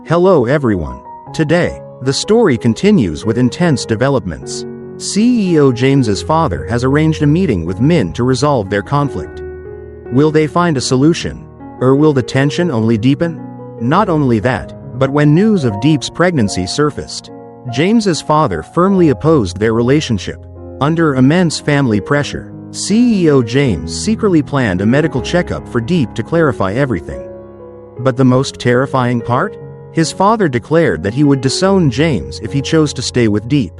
Hello everyone. Today, the story continues with intense developments. CEO James's father has arranged a meeting with Min to resolve their conflict. Will they find a solution? Or will the tension only deepen? Not only that, but when news of Deep's pregnancy surfaced, James's father firmly opposed their relationship. Under immense family pressure, CEO James secretly planned a medical checkup for Deep to clarify everything. But the most terrifying part? His father declared that he would disown James if he chose to stay with Deep.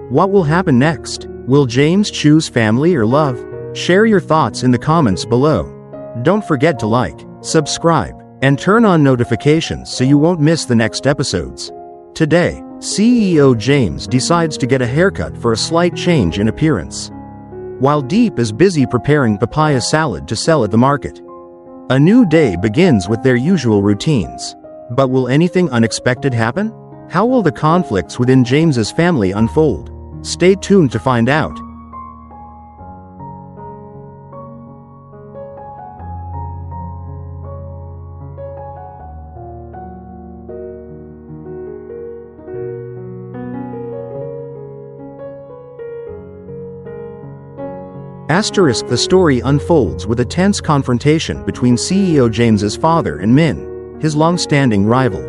What will happen next? Will James choose family or love? Share your thoughts in the comments below. Don't forget to like, subscribe, and turn on notifications so you won't miss the next episodes. Today, CEO James decides to get a haircut for a slight change in appearance, while Deep is busy preparing papaya salad to sell at the market. A new day begins with their usual routines. But will anything unexpected happen? How will the conflicts within James's family unfold? Stay tuned to find out. The story unfolds with a tense confrontation between CEO James's father and Min, his long-standing rival.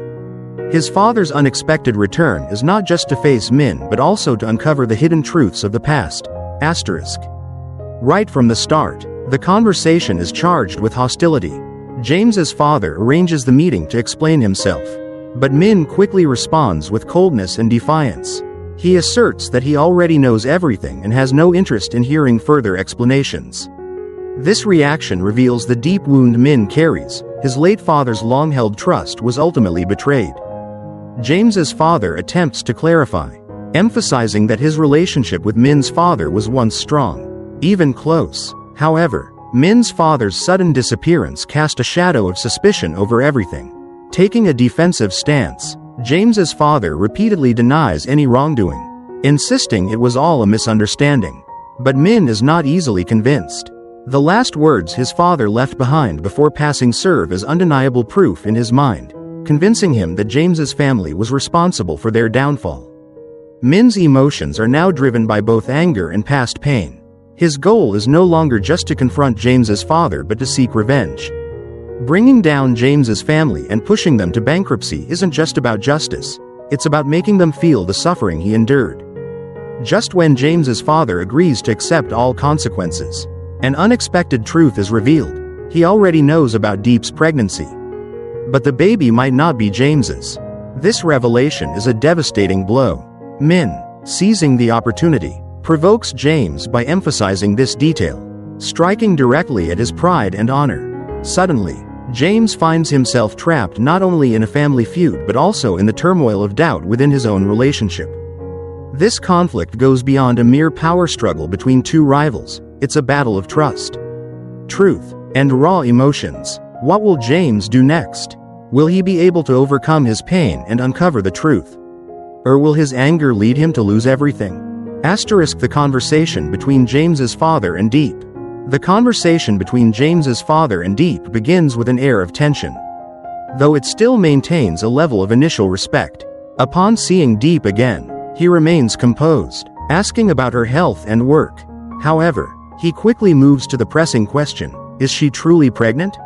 His father's unexpected return is not just to face Min but also to uncover the hidden truths of the past. Right from the start, the conversation is charged with hostility. James's father arranges the meeting to explain himself, but Min quickly responds with coldness and defiance. He asserts that he already knows everything and has no interest in hearing further explanations. This reaction reveals the deep wound Min carries. His late father's long-held trust was ultimately betrayed. James's father attempts to clarify, emphasizing that his relationship with Min's father was once strong, even close. However, Min's father's sudden disappearance cast a shadow of suspicion over everything. Taking a defensive stance, James's father repeatedly denies any wrongdoing, insisting it was all a misunderstanding. But Min is not easily convinced. The last words his father left behind before passing serve as undeniable proof in his mind, convincing him that James's family was responsible for their downfall. Min's emotions are now driven by both anger and past pain. His goal is no longer just to confront James's father but to seek revenge. Bringing down James's family and pushing them to bankruptcy isn't just about justice, it's about making them feel the suffering he endured. Just when James's father agrees to accept all consequences, an unexpected truth is revealed. He already knows about Deep's pregnancy, but the baby might not be James's. This revelation is a devastating blow. Min, seizing the opportunity, provokes James by emphasizing this detail, striking directly at his pride and honor. Suddenly, James finds himself trapped not only in a family feud but also in the turmoil of doubt within his own relationship. This conflict goes beyond a mere power struggle between two rivals. It's a battle of trust, truth, and raw emotions. What will James do next? Will he be able to overcome his pain and uncover the truth? Or will his anger lead him to lose everything? The conversation between James's father and Deep. The conversation between James's father and Deep begins with an air of tension, though it still maintains a level of initial respect. Upon seeing Deep again, he remains composed, asking about her health and work. However, he quickly moves to the pressing question: is she truly pregnant?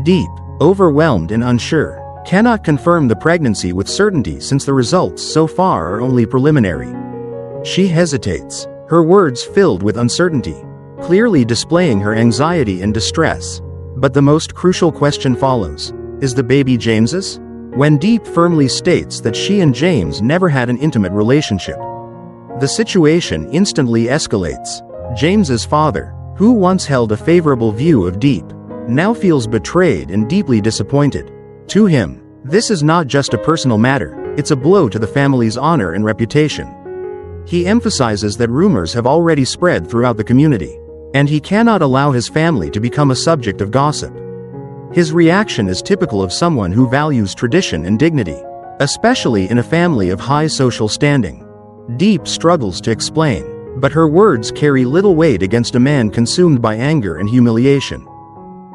Deep, overwhelmed and unsure, cannot confirm the pregnancy with certainty since the results so far are only preliminary. She hesitates, her words filled with uncertainty, clearly displaying her anxiety and distress. But the most crucial question follows: is the baby James's? When Deep firmly states that she and James never had an intimate relationship, the situation instantly escalates. James's father, who once held a favorable view of Deep, now feels betrayed and deeply disappointed. To him, this is not just a personal matter, it's a blow to the family's honor and reputation. He emphasizes that rumors have already spread throughout the community, and he cannot allow his family to become a subject of gossip. His reaction is typical of someone who values tradition and dignity, especially in a family of high social standing. Deep struggles to explain, but her words carry little weight against a man consumed by anger and humiliation.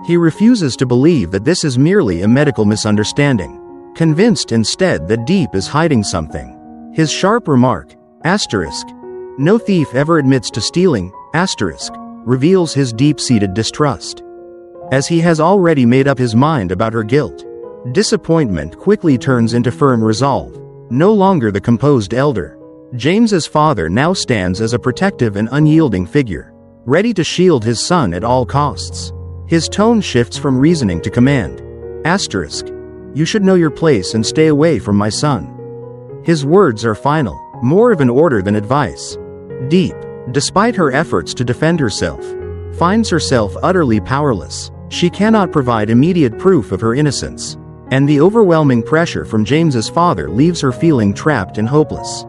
He refuses to believe that this is merely a medical misunderstanding, convinced instead that Deep is hiding something. His sharp remark, "No thief ever admits to stealing," reveals his deep-seated distrust. As he has already made up his mind about her guilt, disappointment quickly turns into firm resolve. No longer the composed elder, James's father now stands as a protective and unyielding figure, ready to shield his son at all costs. His tone shifts from reasoning to command. "You should know your place and stay away from my son." His words are final, more of an order than advice. Deep, despite her efforts to defend herself, finds herself utterly powerless. She cannot provide immediate proof of her innocence, and the overwhelming pressure from James's father leaves her feeling trapped and hopeless.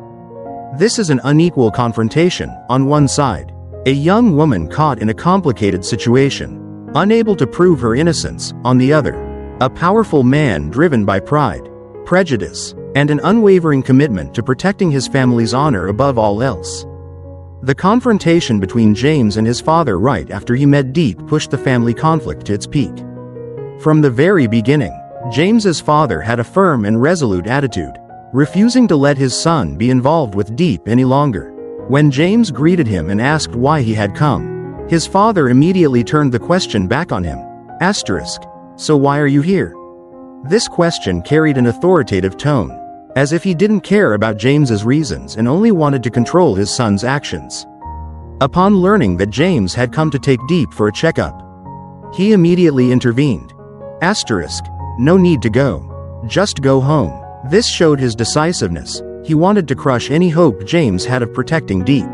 This is an unequal confrontation. On one side, a young woman caught in a complicated situation, unable to prove her innocence; on the other, a powerful man driven by pride, prejudice, and an unwavering commitment to protecting his family's honor above all else. The confrontation between James and his father right after he met Deep pushed the family conflict to its peak. From the very beginning, James's father had a firm and resolute attitude, refusing to let his son be involved with Deep any longer. When James greeted him and asked why he had come, his father immediately turned the question back on him. "So why are you here?" This question carried an authoritative tone, as if he didn't care about James's reasons and only wanted to control his son's actions. Upon learning that James had come to take Deep for a checkup, he immediately intervened. "No need to go. Just go home." This showed his decisiveness. He wanted to crush any hope James had of protecting Deep.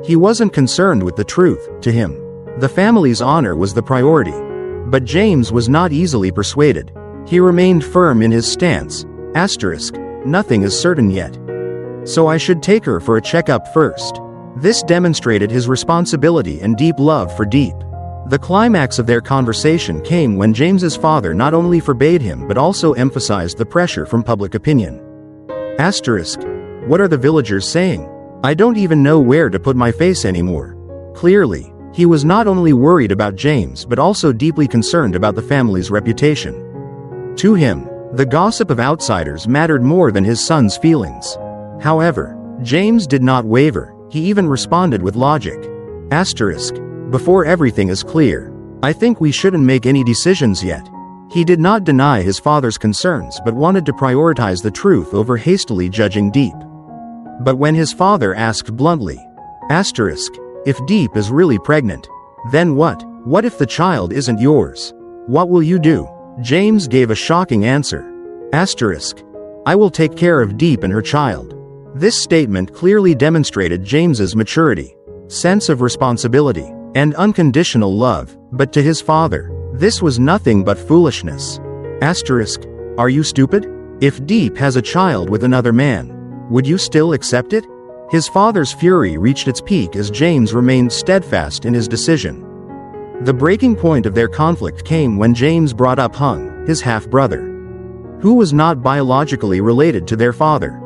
He wasn't concerned with the truth. To him, the family's honor was the priority. But James was not easily persuaded. He remained firm in his stance. "Nothing is certain yet. So I should take her for a checkup first." This demonstrated his responsibility and deep love for Deep. The climax of their conversation came when James's father not only forbade him but also emphasized the pressure from public opinion. "What are the villagers saying? I don't even know where to put my face anymore." Clearly, he was not only worried about James but also deeply concerned about the family's reputation. To him, the gossip of outsiders mattered more than his son's feelings. However, James did not waver. He even responded with logic. "Before everything is clear, I think we shouldn't make any decisions yet." He did not deny his father's concerns but wanted to prioritize the truth over hastily judging Deep. But when his father asked bluntly, "If Deep is really pregnant, then what? What if the child isn't yours? What will you do?" James gave a shocking answer. "I will take care of Deep and her child." This statement clearly demonstrated James's maturity, sense of responsibility, and unconditional love. But to his father, this was nothing but foolishness. "Are you stupid? If Deep has a child with another man, would you still accept it?" His father's fury reached its peak as James remained steadfast in his decision. The breaking point of their conflict came when James brought up Hung, his half-brother, who was not biologically related to their father.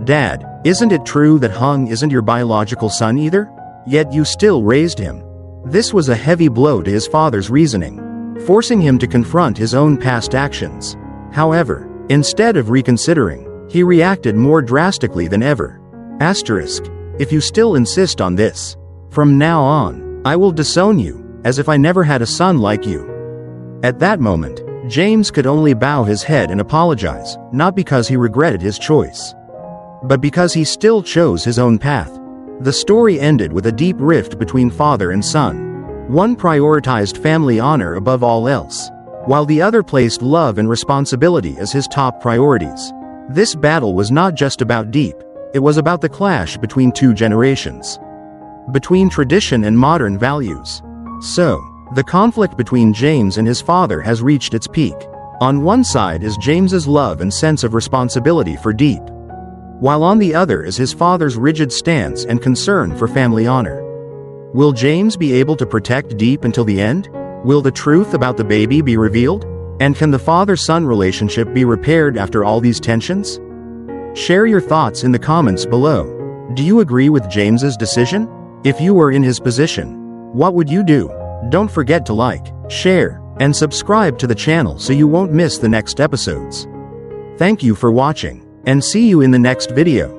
"Dad, isn't it true that Hung isn't your biological son either? Yet you still raised him." This was a heavy blow to his father's reasoning, forcing him to confront his own past actions. However, instead of reconsidering, he reacted more drastically than ever. "If you still insist on this, from now on, I will disown you, as if I never had a son like you." At that moment, James could only bow his head and apologize, not because he regretted his choice, but because he still chose his own path. The story ended with a deep rift between father and son. One prioritized family honor above all else, while the other placed love and responsibility as his top priorities. This battle was not just about Deep, it was about the clash between two generations, between tradition and modern values. So, the conflict between James and his father has reached its peak. On one side is James's love and sense of responsibility for Deep, while on the other is his father's rigid stance and concern for family honor. Will James be able to protect Deep until the end? Will the truth about the baby be revealed? And can the father-son relationship be repaired after all these tensions? Share your thoughts in the comments below. Do you agree with James's decision? If you were in his position, what would you do? Don't forget to like, share, And subscribe to the channel so you won't miss the next episodes. Thank you for watching, and see you in the next video.